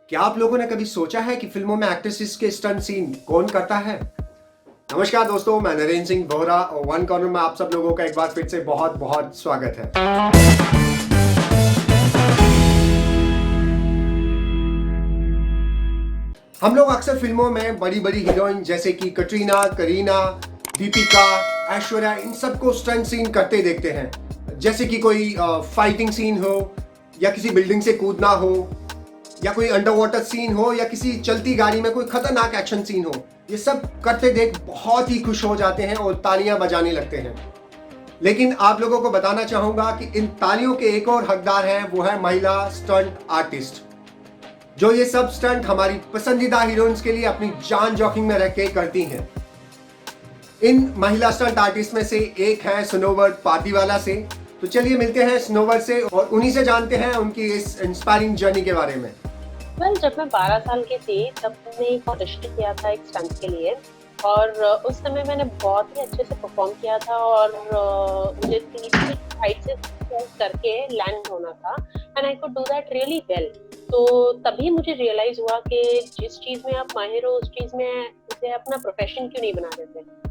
क्या आप लोगों ने कभी सोचा है कि फिल्मों में एक्ट्रेसेस के स्टंट सीन कौन करता है? नमस्कार दोस्तों, मैं नरेंद्र सिंह बोहरा और वन कॉर्नर में आप सब लोगों का एक बार फिर से बहुत बहुत स्वागत है। हम लोग अक्सर फिल्मों में बड़ी बड़ी हीरोइन जैसे कि कटरीना, करीना, दीपिका, ऐश्वर्या, इन सबको स्टंट सीन करते देखते हैं। जैसे कि कोई फाइटिंग सीन हो, या किसी बिल्डिंग से कूदना हो, या कोई अंडर वाटर सीन हो, या किसी चलती गाड़ी में कोई खतरनाक एक्शन सीन हो। ये सब करते देख बहुत ही खुश हो जाते हैं और तालियां बजाने लगते हैं। लेकिन आप लोगों को बताना चाहूंगा कि इन तालियों के एक और हकदार हैं, वो है महिला स्टंट आर्टिस्ट, जो ये सब स्टंट हमारी पसंदीदा हीरोइंस के लिए अपनी जान जोखिम में रख के करती हैं। इन महिला स्टंट आर्टिस्ट में से एक है स्नोवर पार्दीवाला से। तो चलिए मिलते हैं स्नोवर से और उन्हीं से जानते हैं उनकी इस इंस्पायरिंग जर्नी के बारे में। जब मैं 12 साल की थी तब मैंने एक ऑडिशन किया था एक स्टंट के लिए और उस समय मैंने बहुत ही अच्छे से परफॉर्म किया था और मुझे 30 फीट हाइट से करके लैंड होना था and I could do that really well. तो तभी मुझे रियलाइज हुआ कि जिस चीज़ में आप माहिर हो उस चीज़ में उसे अपना प्रोफेशन क्यों नहीं बना देते।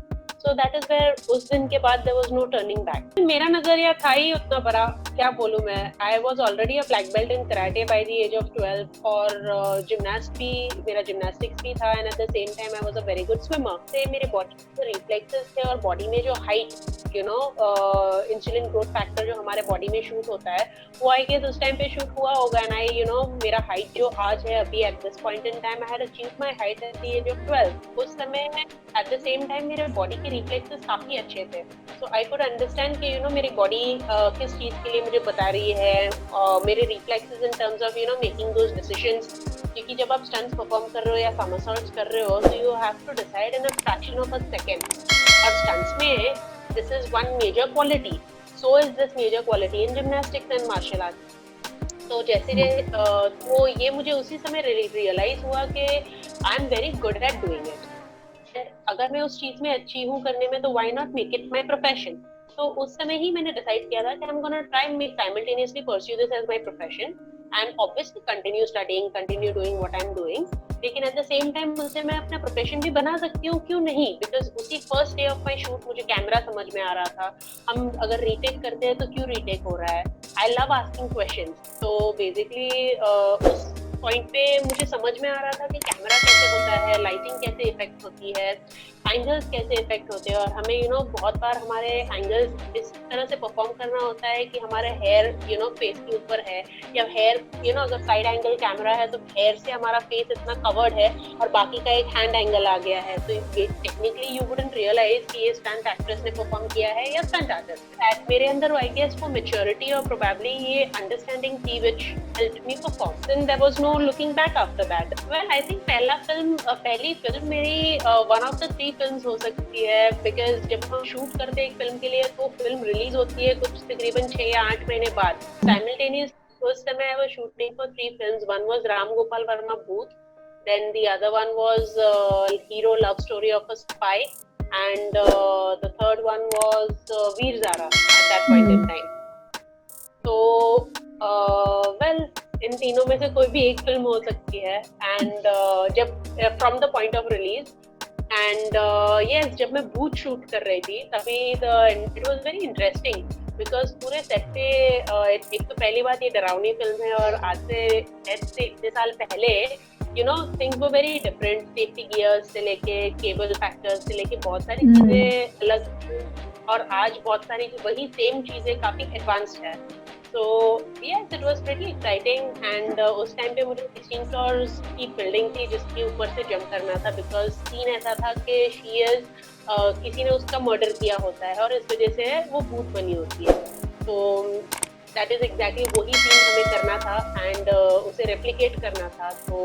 So that is where उस दिन के बाद there was no turning back। मेरा नजरिया था ही उतना बड़ा, क्या बोलूँ मैं। I was already a black belt in karate by the age of 12 और जिमनास्ट भी, मेरा जिमनास्टिक्स भी था and at the same time I was a very good swimmer। से मेरे बॉडी के रिफ्लेक्सेस थे और बॉडी में जो हाइट इंसुलिन ग्रोथ फैक्टर जो हमारे बॉडी में शूट होता है वो आई गेस उस टाइम पे शूट हुआ होगा एंड आई मेरा हाइट जो आज है अभी at this point in time I had achieved my height at the age of 12। उस समय एट द सेम टाइम मेरे बॉडी के रिफ्लेक्सेस काफी अच्छे थे। सो आई कुड अंडरस्टैंड कि मेरी बॉडी किस चीज के लिए मुझे बता रही है, मेरे reflexes in terms of making those decisions. क्योंकि जब आप स्टंट्स परफॉर्म कर रहे हो या समरसॉल्ट्स कर रहे हो तो you have to decide in a fraction of a second. और स्टंट्स में this is one major quality, so is this major quality in gymnastics and martial arts। तो जैसे तो ये मुझे उसी समय रियलाइज हुआ कि I am very good at doing it. अगर मैं उस चीज में अच्छी हूँ करने में तो why not make it my profession. तो उस समय ही मैंने डिसाइड किया था कि I am gonna try make simultaneously pursue this as my profession and obviously continue studying, continue doing what I am doing. लेकिन एट द सेम टाइम उसे मैं अपना प्रोफेशन भी बना सकती हूँ, क्यों नहीं। बिकॉज उसी first day of my shoot मुझे कैमरा समझ में आ रहा था, हम अगर रीटेक करते हैं तो क्यों रीटेक हो रहा है। I love asking questions. तो बेसिकली उस पॉइंट पे मुझे समझ में आ रहा था कि कैमरा कैसे होता है, लाइटिंग कैसे इफेक्ट होती है, एंगल्स कैसे इफेक्ट होते हैं। और हमें बहुत बार हमारे एंगल्स इस तरह से परफॉर्म करना होता है कि हमारा हेयर फेस के ऊपर है, या हेयर अगर साइड एंगल कैमरा है तो हेयर से हमारा फेस इतना कवर्ड है और बाकी का एक हैंड एंगल आ गया है। तो टेक्निकली यू वुडंट रियलाइज कि ये स्टंट एक्ट्रेस ने परफॉर्म किया है या स्टंट आर्टिस्ट। मेरे अंदर आई गेस वो मैच्योरिटी और प्रोबेबली ये अंडरस्टैंडिंग थी which helped me perform. Then there was no looking back after that. Well I think पहली फिल्म मेरी वन ऑफ द 3 फिल्म्स हो सकती है। बिकॉज जब हम शूट करते हैं एक फिल्म के लिए तो फिल्म रिलीज होती है कुछ तकरीबन 6 या 8 महीने बाद। साइमल्टेनियस उस समय I was shooting for 3 films. One was Ram Gopal Varma Booth, then the other one was Hero Love Story of a Spy, and the third one was Veer Zara at that point in time. So well इन तीनों में से कोई भी एक film हो सकती है and जब from the point of release and yes जब मैं भूत शूट कर रही थी तभी it was very interesting because पूरे सेट पे एक तो पहली बात ये डरावनी फिल्म है और आज से इतने साल पहले थिंग्स वो वेरी डिफरेंट। सेफ्टी गियर्स से लेके केबल फैक्टर्स से लेके बहुत सारी चीजें अलग और आज बहुत सारी वही सेम चीजें काफी एडवांस्ड है। So yes, it was pretty exciting and उस टाइम पे मुझे 16 फ्लोर्स की बिल्डिंग थी जिसके ऊपर से जंप करना था बिकॉज सीन ऐसा था कि किसी ने उसका मर्डर किया होता है और इस वजह से वो भूत बनी होती है। तो दैट इज एग्जैक्टली वही सीन हमें करना था एंड उसे रेप्लिकेट करना था। तो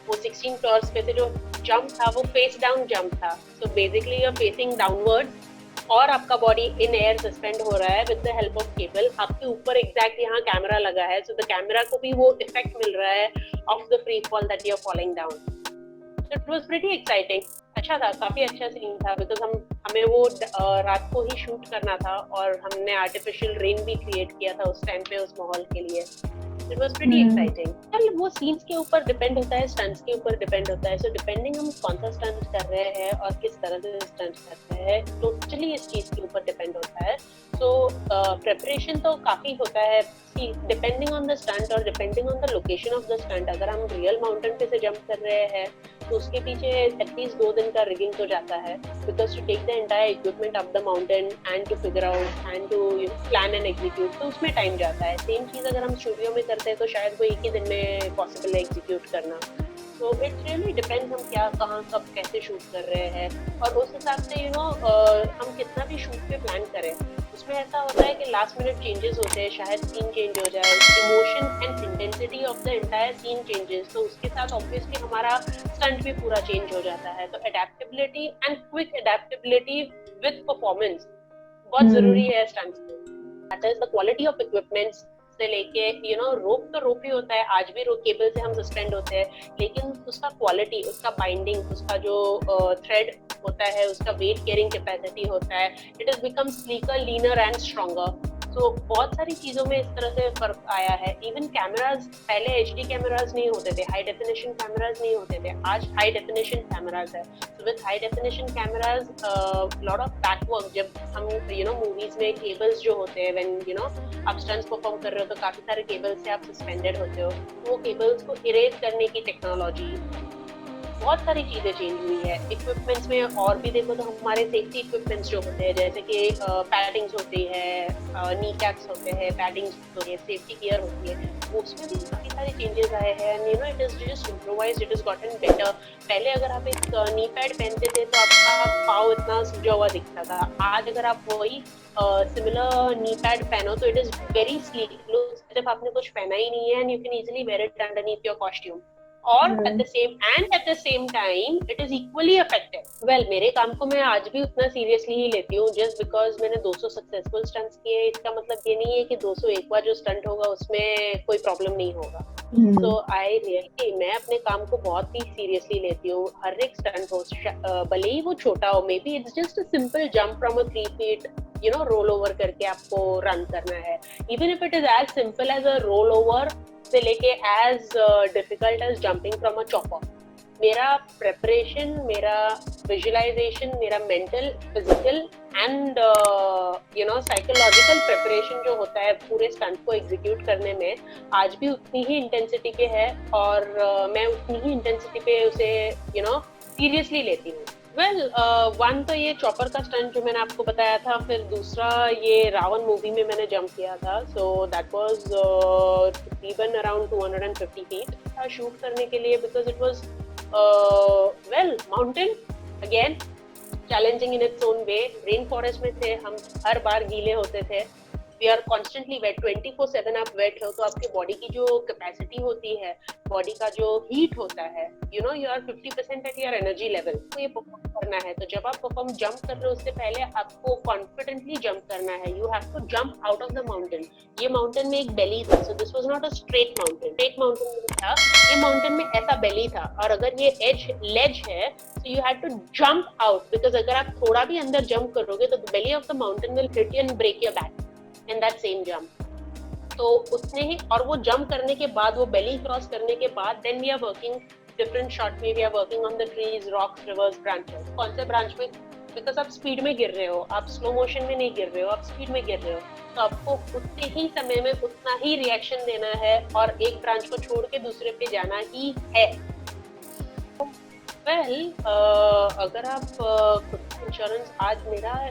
वो 16 फ्लोर्स पे से जो जंप था वो फेस डाउन जंप था। So basically you are facing downwards और आपका बॉडी इन एयर सस्पेंड हो रहा है with the help of cable. आपके ऊपर एग्जैक्ट यहाँ कैमरा लगा है सो द कैमरा को भी वो इफेक्ट मिल रहा है of the free fall that you are falling down. It was pretty exciting. अच्छा था, काफी अच्छा सीन था बिकॉज हमें वो रात को ही शूट करना था और हमने आर्टिफिशियल रेन भी क्रिएट किया था उस टाइम पे उस माहौल के लिए। It was pretty exciting. well, वो सीन्स के ऊपर डिपेंड होता है, स्टंट्स के ऊपर डिपेंड होता है। सो डिपेंडिंग हम कौन सा स्टंट कर रहे हैं और किस तरह से स्टंट कर रहे हैं, टोटली इस चीज के ऊपर डिपेंड होता है। सो प्रिपरेशन तो काफी होता है, डिपेंडिंग ऑन द स्टंट और depending on the location of the stunt. अगर हम रियल माउंटेन पे से जंप कर रहे हैं तो उसके पीछे एटलीस्ट 2 दिन का रिगिंग तो जाता है, because to take the entire equipment up the mountain and to figure out and to plan and execute, तो उसमें टाइम जाता है। सेम चीज अगर हम स्टूडियो में करते हैं तो शायद वो एक ही दिन में पॉसिबल है एग्जीक्यूट करना। सो इट रियली डिपेंड्स हम क्या, कहाँ, कब, कैसे शूट कर रहे हैं, और उस हिसाब से हम कितना भी शूट पे प्लान करें, उसमें ऐसा होता है कि लास्ट मिनट चेंजेस होते हैं, शायद सीन चेंज हो जाए, emotion and intensity of the entire scene changes, तो उसके साथ ऑब्वियसली हमारा स्टंट भी पूरा चेंज हो जाता है। तो adaptability and quick adaptability with performance बहुत जरूरी है स्टंट्स में। That is the quality of equipments से लेके रोप तो रोप ही होता है, आज भी रोप केबल से हम सस्पेंड होते हैं, लेकिन उसका क्वालिटी, उसका बाइंडिंग, उसका जो थ्रेड होता है, उसका वेट कैरिंग कैपेसिटी होता है, it is become sleeker, leaner and stronger. So बहुत सारी चीजों में इस तरह से फर्क आया है। इवन कैमराज, पहले HD कैमराज नहीं होते थे, हाई डेफिनेशन कैमराज नहीं होते थे, आज हाई डेफिनेशन कैमराज है। So with high definition cameras lot of back work, जब हम मूवीज में केबल्स जो होते हैं, व्हेन आप स्टंट्स परफॉर्म कर रहे हो तो काफी सारे केबल्स से आप सस्पेंडेड होते हो, वो केबल्स को इरेज करने की टेक्नोलॉजी, बहुत सारी चीजें चेंज हुई है। इक्विपमेंट्स में और भी देखो तो हमारे सेफ्टी इक्विपमेंट्स जो होते हैं, जैसे कि पैडिंग्स होती है, नी कैप्स होते हैं, पैडिंग्स होती है, सेफ्टी गियर होती है, उसमें भी काफी सारे चेंजेस आए हैं। It is just improvised, it is gotten better. पहले अगर आप एक नी पैड पहनते थे तो आपका पाँव इतना सूजा हुआ दिखता था, आज अगर आप वही सिमिलर नी पैड पहनो तो इट इज वेरी स्लीक, सिर्फ आपने कुछ पहना ही नहीं है, and you can easily wear it underneath your costume, और at the same time it is equally effective. Well, मेरे काम को मैं आज भी उतना सीरियसली ही लेती हूँ, just because मैंने 200 सक्सेसफुल स्टंट्स किए, इसका मतलब ये नहीं है कि 201 बार जो स्टंट होगा उसमें कोई प्रॉब्लम नहीं होगा। So मैं अपने काम को बहुत ही सीरियसली लेती हूँ। हर एक स्टंट हो, भले ही वो छोटा हो, maybe it's just a simple jump from a 3 feet, roll over करके आपको रन करना है, even if it is as simple as a roll over से लेके as difficult as jumping from a chopper. मेरा प्रेपरेशन, मेरा visualisation, मेरा mental, physical and psychological preparation जो होता है पूरे स्टंट को एग्जीक्यूट करने में, आज भी उतनी ही इंटेंसिटी पे है, और मैं उतनी ही इंटेंसिटी पे उसे सीरियसली लेती हूँ। वेल, वन तो ये चॉपर का स्टंट जो मैंने आपको बताया था, फिर दूसरा ये रावण मूवी में मैंने जंप किया था। सो दैट वाज तकरीबन अराउंड 250 फीट था शूट करने के लिए, because it was well mountain, again challenging in its own way. Rain forest में थे हम, हर बार गीले होते थे, वी आर कॉन्स्टेंटली वेट, 24/7 आप वेट हो, तो आपके बॉडी की जो कैपेसिटी होती है, बॉडी का जो हीट होता है, you are 50% at your energy level, तो ये परफॉर्म करना है। तो जब आप परफॉर्म जंप कर रहे हो, उससे पहले आपको कॉन्फिडेंटली जंप करना है, you have to jump out of the mountain. ये माउंटेन में एक बेली था, so this was not a straight mountain था, ये माउंटेन में ऐसा बेली था, और अगर ये लेज है, so you had to jump out, because अगर आप थोड़ा भी अंदर जंप करोगे तो the belly of the mountain will hit you and break your back in that same jump. तो उतने ही, और वो जंप करने के बाद, वो बेली क्रॉस करने के बाद, then we are working different shot में, we are working on the trees, rocks, rivers, branches. कौन से ब्रांच में, बिकॉज आप स्पीड में गिर रहे हो, आप स्लो मोशन में नहीं गिर रहे हो, आप स्पीड में गिर रहे हो, तो आपको उतने ही समय में उतना ही रिएक्शन देना है, और एक ब्रांच को छोड़ के दूसरे पे जाना ही है। वेल, अगर आप खुद का इंश्योरेंस, आज मेरा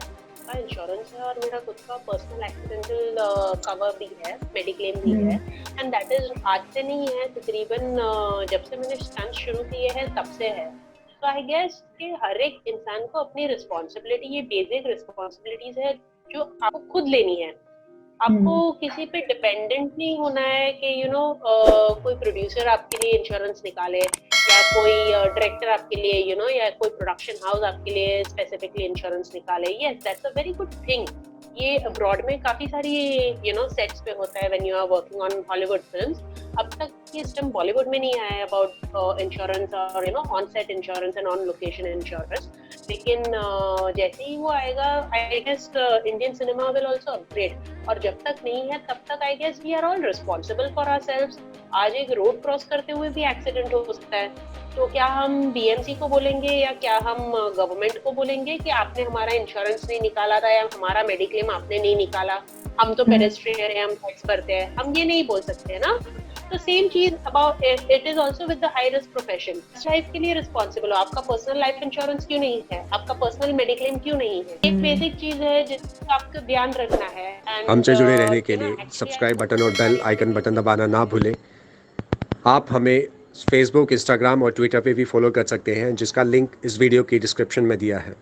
इंश्योरेंस है और मेरा खुद का पर्सनल एक्सीडेंटल कवर भी है, मेडिक्लेम भी है, एंड दैट इज आज से नहीं है, तकरीबन जब से मैंने स्टंट शुरू किए हैं तब से है। तो आई गेस कि हर एक इंसान को अपनी रिस्पॉन्सिबिलिटी, ये बेसिक रिस्पॉन्सिबिलिटीज है जो आपको खुद लेनी है। आपको किसी पे डिपेंडेंट नहीं होना है कि कोई प्रोड्यूसर आपके लिए इंश्योरेंस निकाले, या कोई डायरेक्टर आपके लिए या कोई प्रोडक्शन हाउस आपके लिए स्पेसिफिकली इंश्योरेंस निकाले। Yes, that's a very good thing. ये अब्रॉड में काफी सारी सेट्स पे होता है when you are working on Hollywood films. अब तक ये सिस्टम बॉलीवुड में नहीं आया है अबाउट इंश्योरेंस और on set insurance and on location insurance. लेकिन जैसे ही वो आएगा I guess Indian cinema will also upgrade. और जब तक नहीं है तब तक I guess we are all responsible for ourselves. आज एक रोड क्रॉस करते हुए भी एक्सीडेंट हो सकता है, तो क्या हम बीएमसी को बोलेंगे या क्या हम गवर्नमेंट को बोलेंगे कि आपने हमारा इंश्योरेंस नहीं निकाला था या हमारा मेडिक्लेम आपने नहीं निकाला, हम तो पेडेस्ट्रियन है, हम टैक्स भरते हैं, हम ये नहीं बोल सकते है ना। तो सेम चीज about it is also with the high risk profession. Life के लिए रिस्पॉन्सिबल हो, आपका पर्सनल लाइफ इंश्योरेंस क्यों नहीं है, आपका पर्सनल मेडिक्लेम क्यों नहीं है, एक बेसिक चीज है जिसका आपको ध्यान रखना है। हमसे जुड़े रहने के लिए सब्सक्राइब बटन और बेल आइकन बटन दबाना ना भूलें। आप हमें फेसबुक, इंस्टाग्राम और ट्विटर पे भी फॉलो कर सकते हैं, जिसका लिंक इस वीडियो की डिस्क्रिप्शन में दिया है।